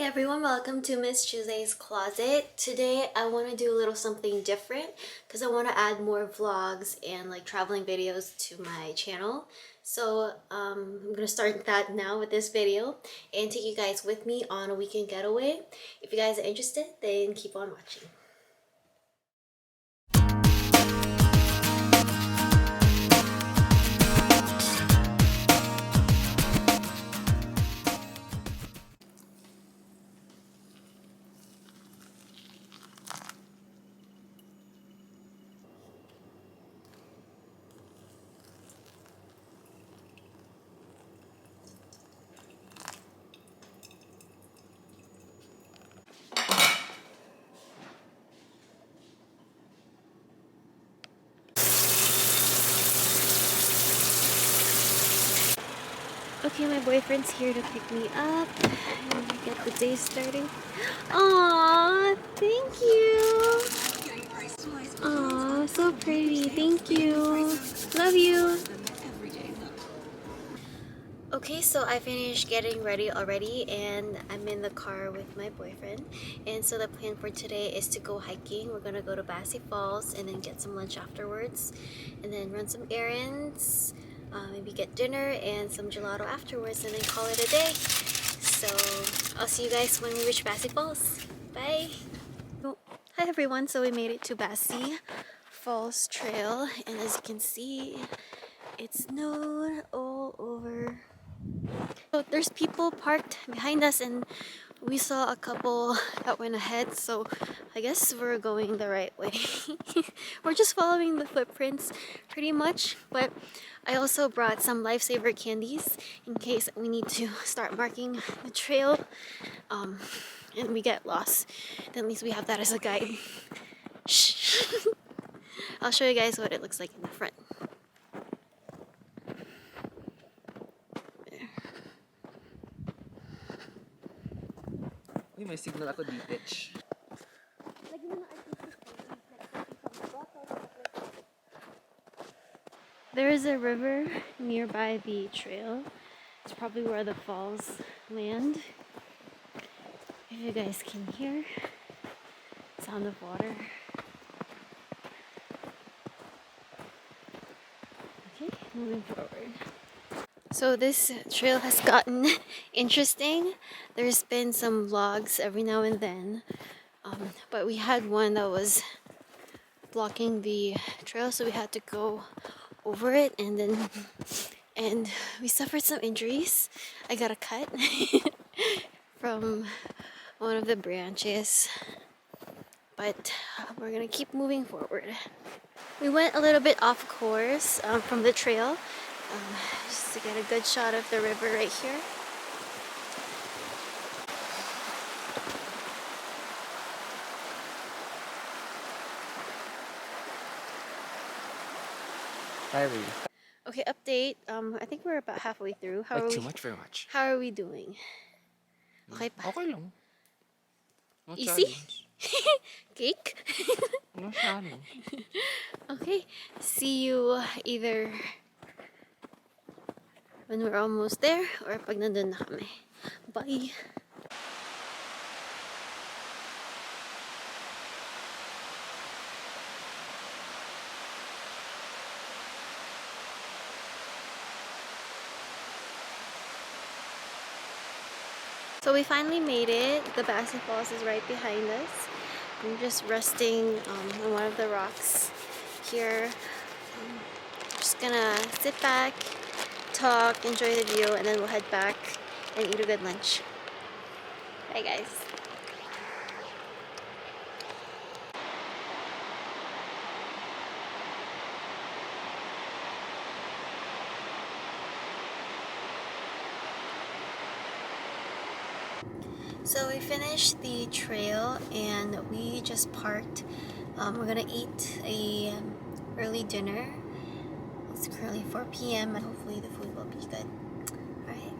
everyone, welcome to Miss Tuesday's Closet. Today I want to do a little something different because I want to add more vlogs and like traveling videos to my channel. So I'm going to start that now with this video and take you guys with me on a weekend getaway. If you guys are interested, then keep on watching. Okay, my boyfriend's here to pick me up and get the day started. Aww, thank you. Aww, so pretty. Thank you. Love you. Okay, so I finished getting ready already and I'm in the car with my boyfriend. And so the plan for today is to go hiking. We're gonna go to Bassi Falls and then get some lunch afterwards. And then run some errands, maybe get dinner and some gelato afterwards and then call it a day. So I'll see you guys when we reach Bassi Falls. Bye! Oh, hi everyone, so we made it to Bassi Falls Trail. And as you can see, it snowed all over. So there's people parked behind us and we saw a couple that went ahead, so I guess we're going the right way. We're just following the footprints pretty much, but I also brought some lifesaver candies in case we need to start marking the trail and we get lost. Then at least we have that as a guide. Shh. I'll show you guys what it looks like in the front. Uy, may signal ako ditch. There is a river nearby the trail. It's probably where the falls land. If you guys can hear sound of water. Okay, moving forward. So this trail has gotten interesting. There's been some vlogs every now and then, but we had one that was blocking the trail, so we had to go over it, and we suffered some injuries. I got a cut from one of the branches, but we're gonna keep moving forward. We went a little bit off course from the trail, just to get a good shot of the river right here. Diary. Okay, update. I think we're about halfway through. How are Too we? much, very much. How are we doing? Okay pa? Okay lang. No Easy? challenge. Cake? No challenge. Okay, see you either when we're almost there or pag nandun na kami. Bye! So we finally made it. The Bassi Falls is right behind us. I'm just resting on one of the rocks here. Just gonna sit back, talk, enjoy the view, and then we'll head back and eat a good lunch. Bye guys. So we finished the trail and we just parked. We're gonna eat a early dinner. It's currently 4 p.m. and hopefully the food will be good. Alright.